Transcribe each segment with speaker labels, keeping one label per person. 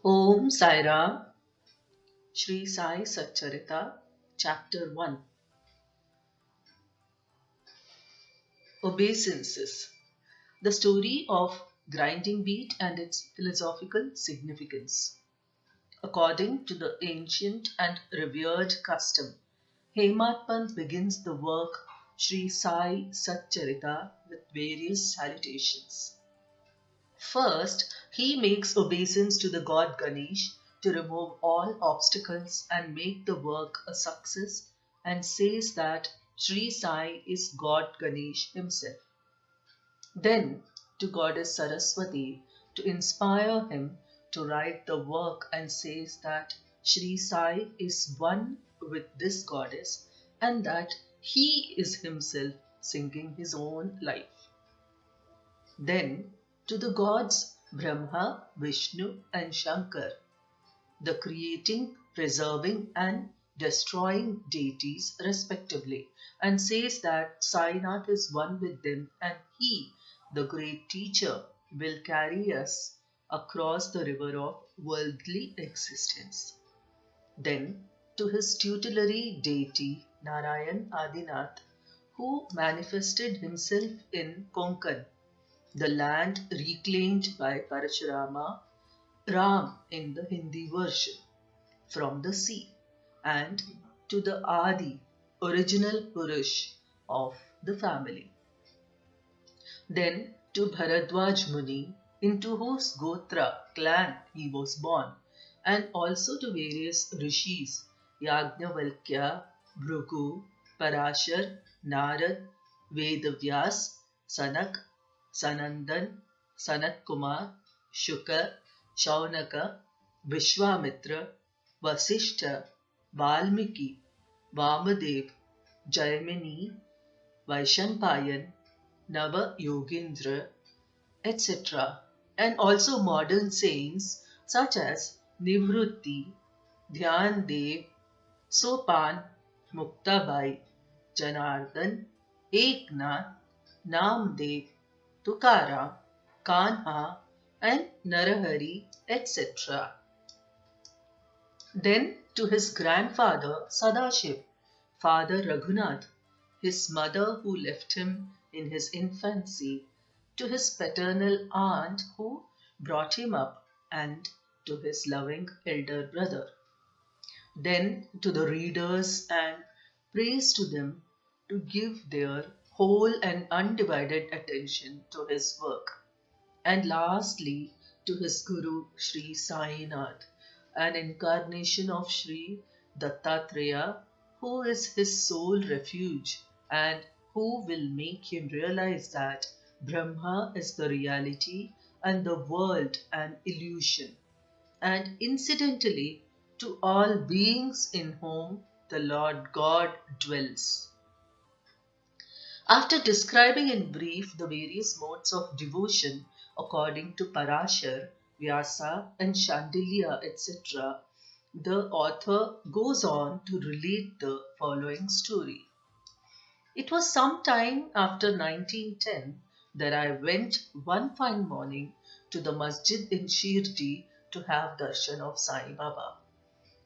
Speaker 1: Om Sai Ram, Shri Sai Satcharita, Chapter 1. Obeisances. The story of grinding wheat and its philosophical significance. According to the ancient and revered custom, Hemad Pant begins the work Shri Sai Satcharita with various salutations. First, he makes obeisance to the god Ganesh to remove all obstacles and make the work a success, and says that Sri Sai is God Ganesh himself. Then, to goddess Saraswati to inspire him to write the work, and says that Sri Sai is one with this goddess and that he is himself singing his own life. Then to the gods Brahma, Vishnu, and Shankar, the creating, preserving, and destroying deities respectively, and says that Sainath is one with them and he, the great teacher, will carry us across the river of worldly existence. Then to his tutelary deity Narayan Adinath, who manifested himself in Konkan, the land reclaimed by Parashurama, Ram in the Hindi version, from the sea, and to the Adi, original Purush of the family. Then to Bharadwaj Muni, into whose Gotra clan he was born, and also to various rishis Yajnavalkya, Bhrigu, Parashar, Narad, Vedavyas, Sanak, Sanandan, Sanat Kumar, Shukar, Shaunaka, Vishwamitra, Vasishtha, Valmiki, Vamadev, Jaimini, Vaishampayan, Nava Yogendra, etc., and also modern saints such as Nivrutti, Dhyan Dev, Sopan, Muktabai, Janardhan, Eknath, Namdev, Tukaram, Kanha, and Narahari, etc. Then to his grandfather Sadashiv, Father Raghunath, his mother who left him in his infancy, to his paternal aunt who brought him up, and to his loving elder brother. Then to the readers, and praise to them to give their whole and undivided attention to his work. And lastly, to his Guru Sri Sainath, an incarnation of Sri Dattatreya, who is his sole refuge and who will make him realize that Brahma is the reality and the world an illusion, and incidentally to all beings in whom the Lord God dwells. After describing in brief the various modes of devotion according to Parashar, Vyasa, and Shandilya, etc., the author goes on to relate the following story. It was some time after 1910 that I went one fine morning to the masjid in Shirdi to have darshan of Sai Baba.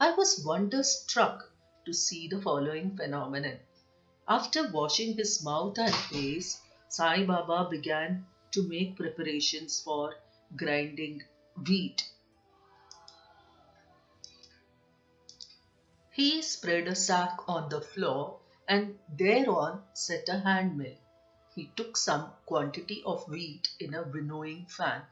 Speaker 1: I was wonderstruck to see the following phenomenon. After washing his mouth and face, Sai Baba began to make preparations for grinding wheat. He spread a sack on the floor and thereon set a handmill. He took some quantity of wheat in a winnowing fan,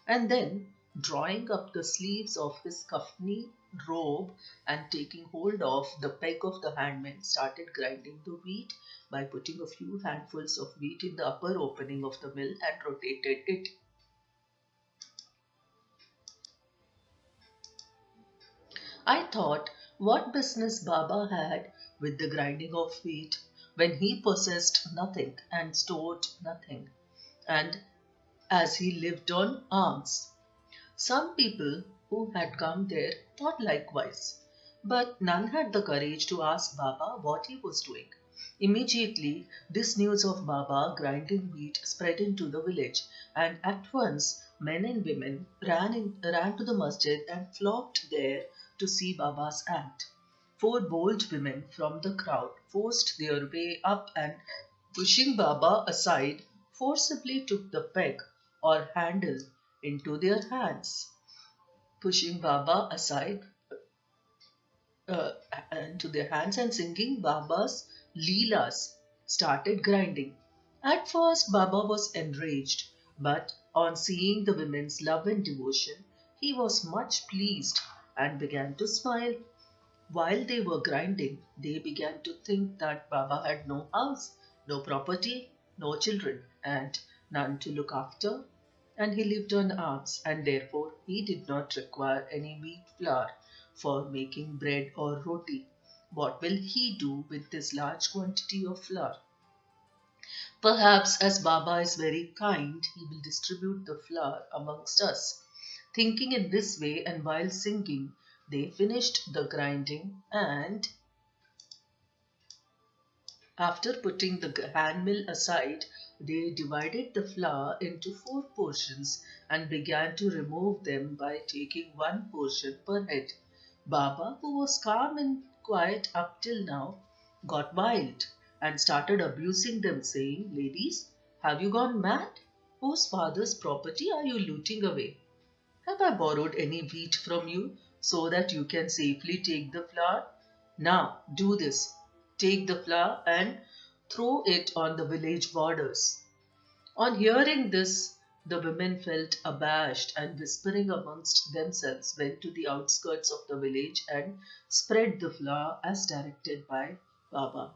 Speaker 1: and then, drawing up the sleeves of his kafni robe and taking hold of the peg of the handmill, started grinding the wheat by putting a few handfuls of wheat in the upper opening of the mill and rotated it. I thought what business Baba had with the grinding of wheat when he possessed nothing and stored nothing, and as he lived on alms. Some people who had come there thought likewise, but none had the courage to ask Baba what he was doing. Immediately, this news of Baba grinding wheat spread into the village, and at once men and women ran to the masjid and flocked there to see Baba's act. Four bold women from the crowd forced their way up and, pushing Baba aside, forcibly took the peg or handle into their hands. Pushing Baba aside uh, into their hands and singing Baba's Leelas, started grinding. At first, Baba was enraged, but on seeing the women's love and devotion, he was much pleased and began to smile. While they were grinding, they began to think that Baba had no house, no property, no children, and none to look after, and he lived on alms, and therefore he did not require any wheat flour for making bread or roti. What will he do with this large quantity of flour? Perhaps, as Baba is very kind, he will distribute the flour amongst us. Thinking in this way, and while singing, they finished the grinding, and after putting the hand mill aside, they divided the flour into four portions and began to remove them by taking one portion per head. Baba, who was calm and quiet up till now, got wild and started abusing them, saying, "Ladies, have you gone mad? Whose father's property are you looting away? Have I borrowed any wheat from you so that you can safely take the flour? Now do this. Take the flour and throw it on the village borders." On hearing this, the women felt abashed and, whispering amongst themselves, went to the outskirts of the village and spread the flour as directed by Baba.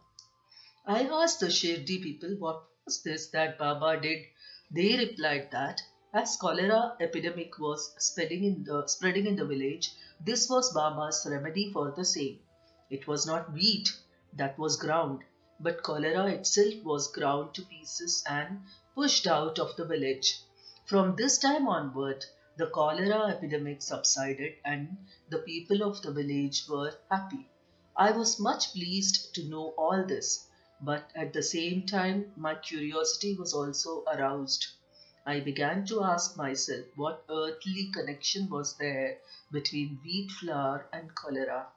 Speaker 1: I asked the Shirdi people what was this that Baba did. They replied that as cholera epidemic was spreading in the village, this was Baba's remedy for the same. It was not wheat that was ground, but cholera itself was ground to pieces and pushed out of the village. From this time onward, the cholera epidemic subsided and the people of the village were happy. I was much pleased to know all this, but at the same time my curiosity was also aroused. I began to ask myself what earthly connection was there between wheat flour and cholera.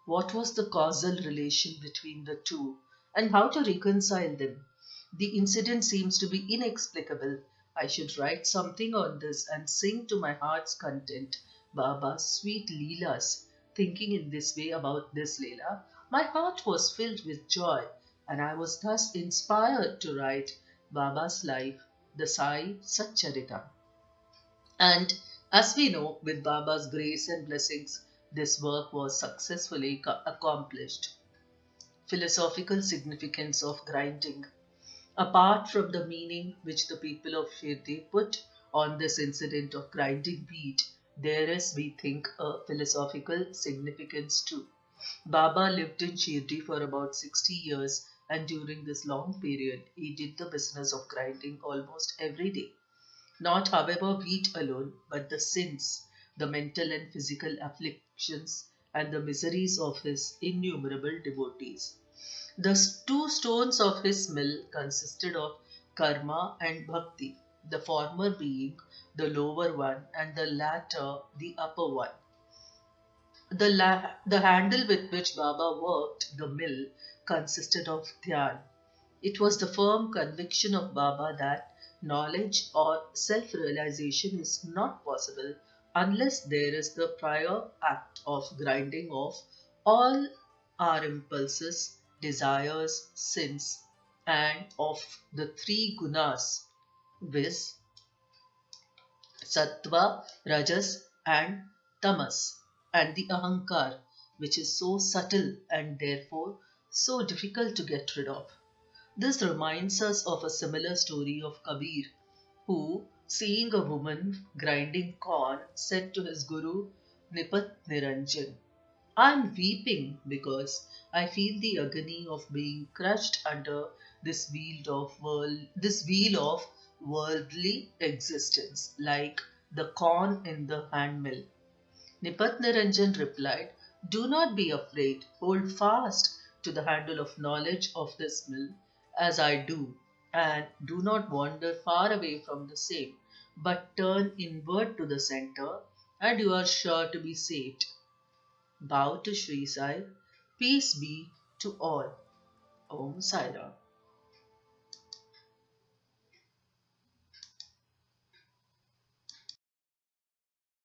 Speaker 1: What was the causal relation between the two, and how to reconcile them? The incident seems to be inexplicable. I should write something on this and sing to my heart's content Baba's sweet Leelas. Thinking in this way about this Leela, my heart was filled with joy, and I was thus inspired to write Baba's life, the Sai Satcharita. And as we know, with Baba's grace and blessings, this work was successfully accomplished. Philosophical significance of grinding. Apart from the meaning which the people of Shirdi put on this incident of grinding wheat, there is, we think, a philosophical significance too. Baba lived in Shirdi for about 60 years, and during this long period, he did the business of grinding almost every day. Not, however, wheat alone, but the sins, the mental and physical afflictions, and the miseries of his innumerable devotees. The two stones of his mill consisted of karma and bhakti, the former being the lower one and the latter the upper one. The handle with which Baba worked the mill consisted of dhyan. It was the firm conviction of Baba that knowledge or self realization is not possible unless there is the prior act of grinding off all our impulses, desires, sins, and of the three gunas, viz. Sattva, Rajas, and Tamas, and the Ahankar, which is so subtle and therefore so difficult to get rid of. This reminds us of a similar story of Kabir, who, seeing a woman grinding corn, said to his guru, Nipat Niranjan, I am weeping because I feel the agony of being crushed under this wheel of worldly existence, like the corn in the handmill. Nipat Niranjan replied, Do not be afraid, hold fast. to the handle of knowledge of this mill, as I do, and do not wander far away from the same, but turn inward to the center, and you are sure to be saved. Bow to Sri Sai. Peace be to all. Om Sai Ram.